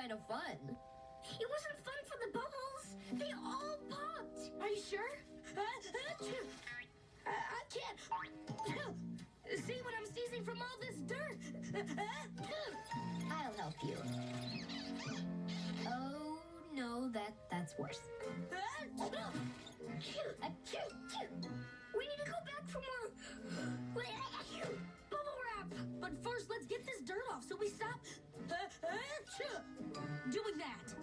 kind of fun. It wasn't fun for the bubbles. They all popped. Are you sure? I can't. See what I'm seizing from all this dirt. I'll help you. Oh, no, that's worse. We need to go back for more bubble wrap. But first, let's get this dirt off so we stop doing that.